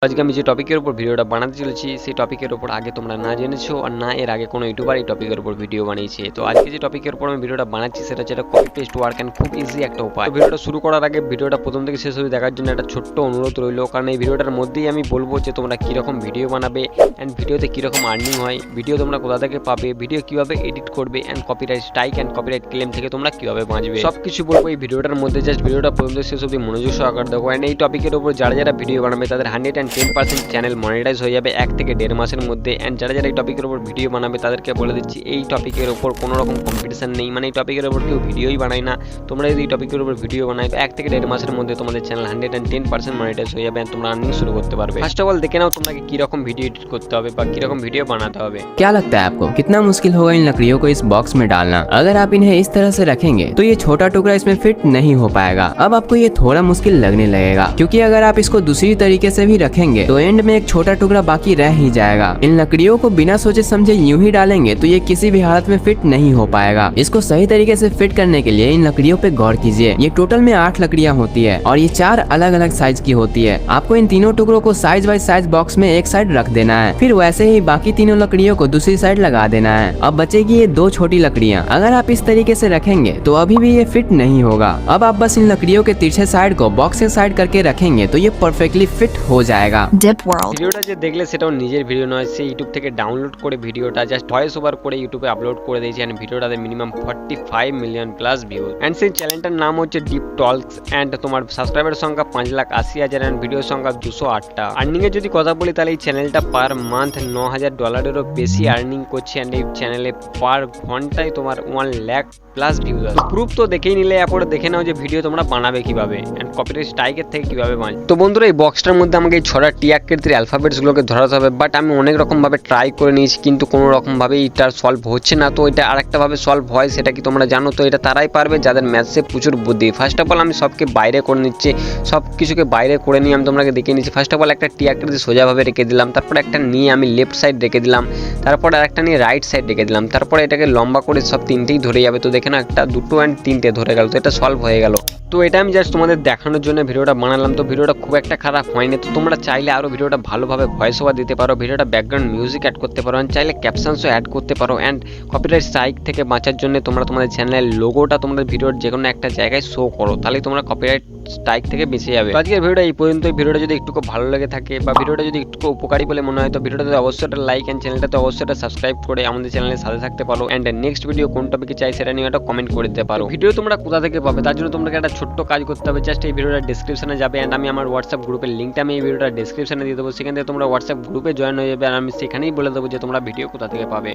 আজকে আমি যে টপিকের উপর ভিডিওটা বানাতে চলেছি সেই টপিকের উপর আগে তোমরা না জেনেছো আর না এর আগে কোনো ইউটিউবার এই টপিকের উপর ভিডিও বানিয়েছে। তো আজকে যে টপিকের উপর আমি ভিডিওটা বানাচ্ছি সেটা হচ্ছে কপি পেস্ট ওয়ার্ক এন্ড খুব ইজি একটা উপায়। তো ভিডিওটা শুরু করার আগে ভিডিওটা প্রথম থেকে শেষ অবধি দেখার জন্য একটা ছোট্ট অনুরোধ রইলো, কারণ এই ভিডিওটার মধ্যেই আমি বলবো যে তোমরা কীরকম ভিডিও বানাবে অ্যান্ড ভিডিওতে কীরকম আর্নিং হয়, ভিডিও তোমরা কোথা থেকে পাবে, ভিডিও কীভাবে এডিট করবে and copyright strike and copyright claim থেকে তোমরা কীভাবে বাঁচবে, সব কিছু বলবো এই ভিডিওটার মধ্যে। জাস্ট ভিডিওটা প্রথম থেকে শেষ অবধি মনোযোগ সহকারে দেখো। অ্যান্ড এই টপিকের উপর যারা যারা ভিডিও বানাবে তাদের 110% চ্যানেল মনিটাইজ হয়ে যাবে 1 থেকে 1.5 মাসের মধ্যে। অ্যান্ড যারা যারা এই টপিকের উপর ভিডিও বানাবে তাদেরকে বলে দিচ্ছি এই টপিকের উপর কোনো রকম কম্পিটিশন নেই, মানে এই টপিকের উপর কেউ ভিডিওই বানায় না। তোমরা যদি এই টপিকের উপর ভিডিও বানাই 1 থেকে 1.5 মাসের মধ্যে তোমাদের চ্যানেল 110% মনিটাইজ হয়ে যাবে, তোমরা আর্নিং শুরু করতে পারবে। ফার্স্ট অফ অল দেখে নাও তোমাকে কিরকম ভিডিও এডিট করতে হবে বা কিরকম ভিডিও বানাতে হবে। क्या लगता है आपको कितना मुश्किल होगा इन लकड़ियों को इस बॉक्स में डालना? अगर आप इन्हें इस तरह से रखेंगे तो ये छोटा टुकड़ा इसमें फिट नहीं हो पाएगा। अब आपको ये थोड़ा मुश्किल लगने लगेगा, क्योंकि अगर आप इसको दूसरी तरीके से भी रखेंगे तो एंड में एक छोटा टुकड़ा बाकी रह ही जाएगा। इन लकड़ियों को बिना सोचे समझे यूं ही डालेंगे तो ये किसी भी हालत में फिट नहीं हो पाएगा। इसको सही तरीके से फिट करने के लिए इन लकड़ियों पे गौर कीजिए। ये टोटल में 8 लकड़ियाँ होती है और ये 4 अलग अलग साइज की होती है। आपको इन तीनों टुकड़ों को साइज बाई साइज बॉक्स में एक साइड रख देना है, फिर वैसे ही बाकी तीनों लकड़ियों को दूसरी साइड लगा देना है। अब बचेगी ये 2 छोटी लकड़ियाँ। अगर आप इस तरीके से रखेंगे तो अभी भी ये फिट नहीं होगा। अब आप बस इन लकड़ियों के तिरछे साइड को बॉक्स के साइड करके रखेंगे तो ये परफेक्टली फिट हो जाएगा। Dip World। ভিডিওটা যে দেখলে সেটাও নিজের ভিডিও নয়, সে ইউটিউব থেকে ডাউনলোড করে ভিডিওটা জাস্ট ভয়েস ওভার করে ইউটিউবে আপলোড করে দিয়েছি। অ্যান্ড ভিডিওটাতে minimum 45 million plus views. And সেই চ্যানেলটার নাম হচ্ছে ডিপ টলকস। অ্যান্ড তোমার সাবস্ক্রাইবার সংখ্যা 5,80,000 অ্যান্ড ভিডিও সংখ্যা 208টা। আর্নিং এর যদি কথা বলি তাহলে এই চ্যানেলটা পার মান্থ $9,000 বেশি আর্নিং করছে। অ্যান্ড এই চ্যানেলে পার ঘন্টায় তোমার 1 লাখ প্লাস ভিউজ আছে। প্রুফ তো দেখেই নিলে, এরপরে দেখে নাও যে ভিডিও তোমরা বানাবে কিভাবে অ্যান্ড কপিরাইট স্ট্রাইকের থেকে কিভাবে বানাবে। তো বন্ধুরা এই বক্সটার মধ্যে আমাকে এই 6টা টি আকৃতির অ্যালফাবেটসগুলোকে ধরাতে হবে, বাট আমি অনেক রকমভাবে ট্রাই করে নিয়েছি কিন্তু কোনো রকমভাবে এটা সলভ হচ্ছে না। তো এটা আরেকটাভাবে সলভ হয়, সেটা কি তোমরা জানো? তো এটা তারাই পারবে যাদের ম্যাথসে প্রচুর বুদ্ধি। ফার্স্ট অফ অল আমি সবকে বাইরে করে নিচ্ছি, সব কিছুকে বাইরে করে নিয়ে আমি তোমাকে দেখিয়ে নিচ্ছি। ফার্স্ট অফ অল একটা টি আকৃতি সোজাভাবে রেখে দিলাম, তারপর একটা নিয়ে আমি লেফট সাইড রেখে দিলাম, তারপর আরেকটা নিয়ে রাইট সাইড রেখে দিলাম, তারপরে এটাকে লম্বা করে সব তিনটেই ধরে যাবে। তো দেখে না, একটা, দুটো অ্যান্ড তিনটে ধরে গেল। তো এটা সলভ হয়ে গেল। তো এটা আমি জাস্ট তোমাদের দেখানোর জন্য ভিডিওটা বানালাম। তো ভিডিওটা খুব একটা খারাপ হয়নি। তো তোমরা চাইলে আরও ভিডিওটা ভালোভাবে ভয়েস ওভার দিতে পারো, ভিডিওটা ব্যাকগ্রাউন্ড মিউজিক অ্যাড করতে পারো, অ্যান্ড চাইলে ক্যাপশনসও অ্যাড করতে পারো। অ্যান্ড কপিরাইট স্ট্রাইক থেকে বাঁচার জন্য তোমরা তোমাদের চ্যানেলের লোগোটা তোমাদের ভিডিওর যে কোনো একটা জায়গায় শো করো, তাহলে তোমরা কপিরাইট স্ট্রাইক থেকে বেঁচে যাবে। আজকের ভিডিওটা এই পর্যন্ত। ভিডিওটা যদি একটু ভালো লেগে থাকে বা ভিডিওটা যদি একটু উপকারী বলে মনে হয় তো ভিডিওটাতে অবশ্যই একটা লাইক অ্যান্ড চ্যানেলটাতে অবশ্যই একটা সাবস্ক্রাইব করে আমাদের চ্যানেলের সাথে থাকতে পারো। অ্যান্ড নেক্সট ভিডিও কোন টপিকে চাই সেটা নিয়ে একটা কমেন্ট করে দিতে পারো। ভিডিও তোমরা কোথা থেকে পাবে তার জন্য তোমাকে একটা ছোট্ট কাজ করতে হবে। জাস্ট এই ভিডিওটা ডেসক্রিপশনে যাবে অ্যান্ড আমি আমার হোয়াটসঅ্যাপ গ্রুপের লিঙ্কটা আমি এই ভিডিওটা ডেসক্রিপশনে দিয়ে দেবো। সেখান থেকে তোমরা হোয়াটসঅ্যাপ গ্রুপে জয়েন হয়ে যাবে আর আমি সেখানেই বলে দেবো যে তোমরা ভিডিও কোথা থেকে পাবে।